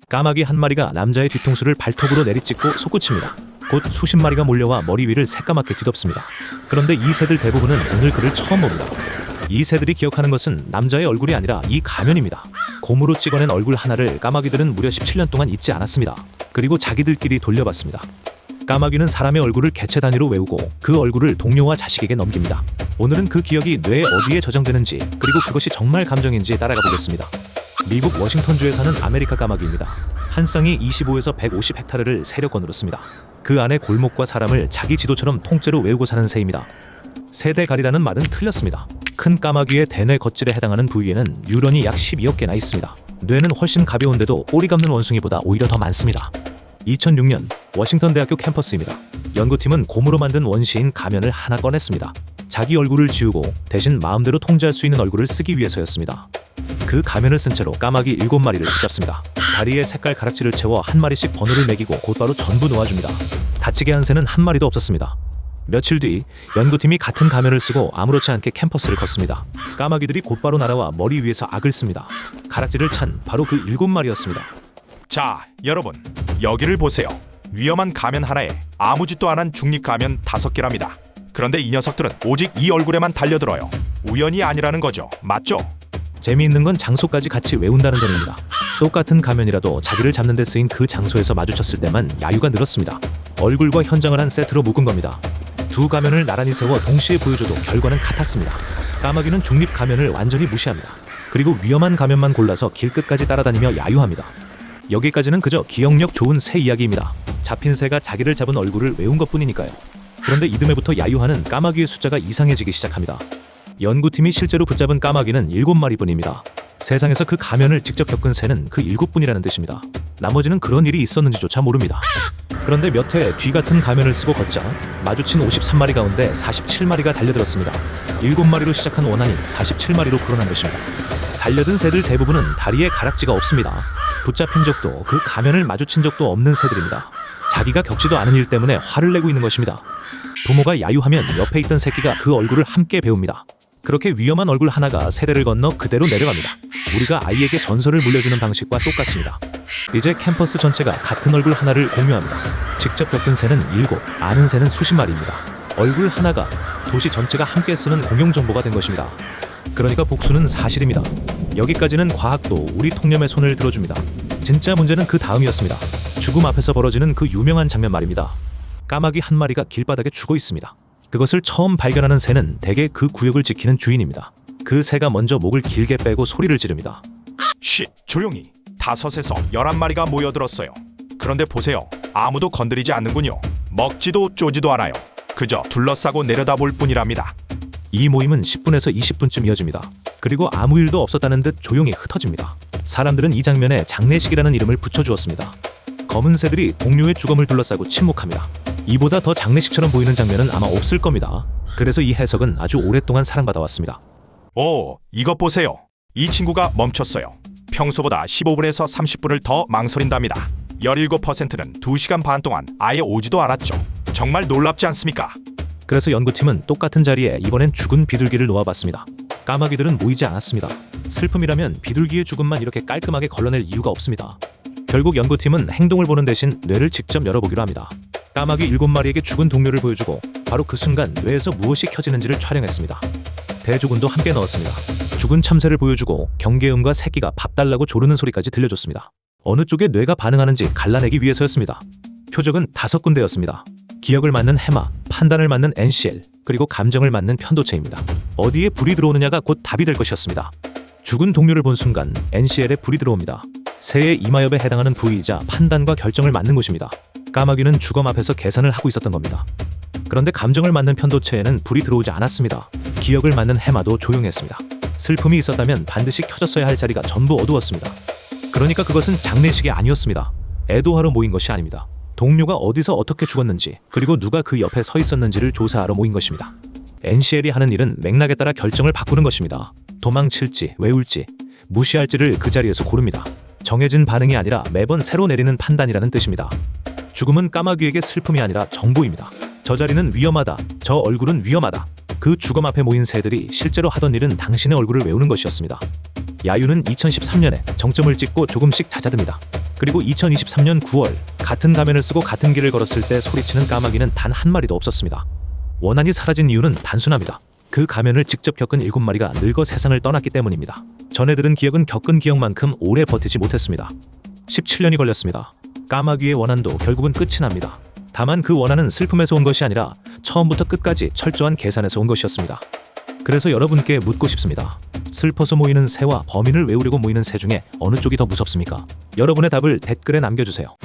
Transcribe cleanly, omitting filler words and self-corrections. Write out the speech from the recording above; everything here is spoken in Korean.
까마귀 한 마리가 남자의 뒤통수를 발톱으로 내리찍고 솟구칩니다. 곧 수십 마리가 몰려와 머리 위를 새까맣게 뒤덮습니다. 그런데 이 새들 대부분은 오늘 그를 처음 봅니다. 이 새들이 기억하는 것은 남자의 얼굴이 아니라 이 가면입니다. 곰으로 찍어낸 얼굴 하나를 까마귀들은 무려 17년 동안 잊지 않았습니다. 그리고 자기들끼리 돌려봤습니다. 까마귀는 사람의 얼굴을 개체 단위로 외우고 그 얼굴을 동료와 자식에게 넘깁니다. 오늘은 그 기억이 뇌에 어디에 저장되는지, 그리고 그것이 정말 감정인지 따라가 보겠습니다. 미국 워싱턴주에 사는 아메리카 까마귀입니다. 한 쌍이 25에서 150헥타르를 세력권으로 씁니다. 그 안에 골목과 사람을 자기 지도처럼 통째로 외우고 사는 새입니다. 세대가리라는 말은 틀렸습니다. 큰 까마귀의 대뇌 겉질에 해당하는 부위에는 뉴런이 약 12억 개나 있습니다. 뇌는 훨씬 가벼운데도 꼬리 감는 원숭이보다 오히려 더 많습니다. 2006년 워싱턴 대학교 캠퍼스입니다. 연구팀은 곰으로 만든 원시인 가면을 하나 꺼냈습니다. 자기 얼굴을 지우고 대신 마음대로 통제할 수 있는 얼굴을 쓰기 위해서였습니다. 그 가면을 쓴 채로 까마귀 7마리를 붙잡습니다. 다리에 색깔 가락지를 채워 한 마리씩 번호를 매기고 곧바로 전부 놓아줍니다. 다치게 한 새는 한 마리도 없었습니다. 며칠 뒤 연구팀이 같은 가면을 쓰고 아무렇지 않게 캠퍼스를 걷습니다. 까마귀들이 곧바로 날아와 머리 위에서 악을 씁니다. 가락지를 찬 바로 그 7마리였습니다. 자, 여러분, 여기를 보세요. 위험한 가면 하나에 아무 짓도 안 한 중립 가면 5개랍니다. 그런데 이 녀석들은 오직 이 얼굴에만 달려들어요. 우연이 아니라는 거죠. 맞죠? 재미있는 건 장소까지 같이 외운다는 점입니다. 똑같은 가면이라도 자기를 잡는 데 쓰인 그 장소에서 마주쳤을 때만 야유가 늘었습니다. 얼굴과 현장을 한 세트로 묶은 겁니다. 두 가면을 나란히 세워 동시에 보여줘도 결과는 같았습니다. 까마귀는 중립 가면을 완전히 무시합니다. 그리고 위험한 가면만 골라서 길끝까지 따라다니며 야유합니다. 여기까지는 그저 기억력 좋은 새 이야기입니다. 잡힌 새가 자기를 잡은 얼굴을 외운 것뿐이니까요. 그런데 이듬해부터 야유하는 까마귀의 숫자가 이상해지기 시작합니다. 연구팀이 실제로 붙잡은 까마귀는 7마리뿐입니다. 세상에서 그 가면을 직접 겪은 새는 그 7분이라는 뜻입니다. 나머지는 그런 일이 있었는지조차 모릅니다. 그런데 몇 해 뒤 같은 가면을 쓰고 걷자 마주친 53마리 가운데 47마리가 달려들었습니다. 7마리로 시작한 원한이 47마리로 불어난 것입니다. 달려든 새들 대부분은 다리에 가락지가 없습니다. 붙잡힌 적도 그 가면을 마주친 적도 없는 새들입니다. 자기가 겪지도 않은 일 때문에 화를 내고 있는 것입니다. 부모가 야유하면 옆에 있던 새끼가 그 얼굴을 함께 배웁니다. 그렇게 위험한 얼굴 하나가 세대를 건너 그대로 내려갑니다. 우리가 아이에게 전설을 물려주는 방식과 똑같습니다. 이제 캠퍼스 전체가 같은 얼굴 하나를 공유합니다. 직접 겪은 새는 7, 아는 새는 수십 마리입니다. 얼굴 하나가 도시 전체가 함께 쓰는 공용정보가 된 것입니다. 그러니까 복수는 사실입니다. 여기까지는 과학도 우리 통념의 손을 들어줍니다. 진짜 문제는 그 다음이었습니다. 죽음 앞에서 벌어지는 그 유명한 장면 말입니다. 까마귀 한 마리가 길바닥에 죽어 있습니다. 그것을 처음 발견하는 새는 대개 그 구역을 지키는 주인입니다. 그 새가 먼저 목을 길게 빼고 소리를 지릅니다. 쉿, 조용히. 5에서 11마리가 모여들었어요. 그런데 보세요. 아무도 건드리지 않는군요. 먹지도 쪼지도 않아요. 그저 둘러싸고 내려다볼 뿐이랍니다. 이 모임은 10분에서 20분쯤 이어집니다. 그리고 아무 일도 없었다는 듯 조용히 흩어집니다. 사람들은 이 장면에 장례식이라는 이름을 붙여주었습니다. 검은 새들이 동료의 주검을 둘러싸고 침묵합니다. 이보다 더 장례식처럼 보이는 장면은 아마 없을 겁니다. 그래서 이 해석은 아주 오랫동안 사랑받아왔습니다. 오, 이것 보세요. 이 친구가 멈췄어요. 평소보다 15분에서 30분을 더 망설인답니다. 17%는 2시간 반 동안 아예 오지도 않았죠. 정말 놀랍지 않습니까? 그래서 연구팀은 똑같은 자리에 이번엔 죽은 비둘기를 놓아봤습니다. 까마귀들은 모이지 않았습니다. 슬픔이라면 비둘기의 죽음만 이렇게 깔끔하게 걸러낼 이유가 없습니다. 결국 연구팀은 행동을 보는 대신 뇌를 직접 열어보기로 합니다. 까마귀 7마리에게 죽은 동료를 보여주고 바로 그 순간 뇌에서 무엇이 켜지는지를 촬영했습니다. 대조군도 함께 넣었습니다. 죽은 참새를 보여주고 경계음과 새끼가 밥 달라고 조르는 소리까지 들려줬습니다. 어느 쪽에 뇌가 반응하는지 갈라내기 위해서였습니다. 표적은 5군데였습니다. 기억을 맞는 해마, 판단을 맞는 NCL, 그리고 감정을 맞는 편도체입니다. 어디에 불이 들어오느냐가 곧 답이 될 것이었습니다. 죽은 동료를 본 순간 NCL에 불이 들어옵니다. 새의 이마엽에 해당하는 부위이자 판단과 결정을 맞는 곳입니다. 까마귀는 주검 앞에서 계산을 하고 있었던 겁니다. 그런데 감정을 맞는 편도체에는 불이 들어오지 않았습니다. 기억을 맞는 해마도 조용했습니다. 슬픔이 있었다면 반드시 켜졌어야 할 자리가 전부 어두웠습니다. 그러니까 그것은 장례식이 아니었습니다. 애도하러 모인 것이 아닙니다. 동료가 어디서 어떻게 죽었는지, 그리고 누가 그 옆에 서 있었는지를 조사하러 모인 것입니다. NCL이 하는 일은 맥락에 따라 결정을 바꾸는 것입니다. 도망칠지, 외울지, 무시할지를 그 자리에서 고릅니다. 정해진 반응이 아니라 매번 새로 내리는 판단이라는 뜻입니다. 죽음은 까마귀에게 슬픔이 아니라 정보입니다. 저 자리는 위험하다, 저 얼굴은 위험하다. 그 주검 앞에 모인 새들이 실제로 하던 일은 당신의 얼굴을 외우는 것이었습니다. 야유는 2013년에 정점을 찍고 조금씩 잦아듭니다. 그리고 2023년 9월 같은 가면을 쓰고 같은 길을 걸었을 때 소리치는 까마귀는 단 한 마리도 없었습니다. 원한이 사라진 이유는 단순합니다. 그 가면을 직접 겪은 7마리가 늙어 세상을 떠났기 때문입니다. 전해들은 기억은 겪은 기억만큼 오래 버티지 못했습니다. 17년이 걸렸습니다. 까마귀의 원한도 결국은 끝이 납니다. 다만 그 원한은 슬픔에서 온 것이 아니라 처음부터 끝까지 철저한 계산에서 온 것이었습니다. 그래서 여러분께 묻고 싶습니다. 슬퍼서 모이는 새와 범인을 외우려고 모이는 새 중에 어느 쪽이 더 무섭습니까? 여러분의 답을 댓글에 남겨주세요.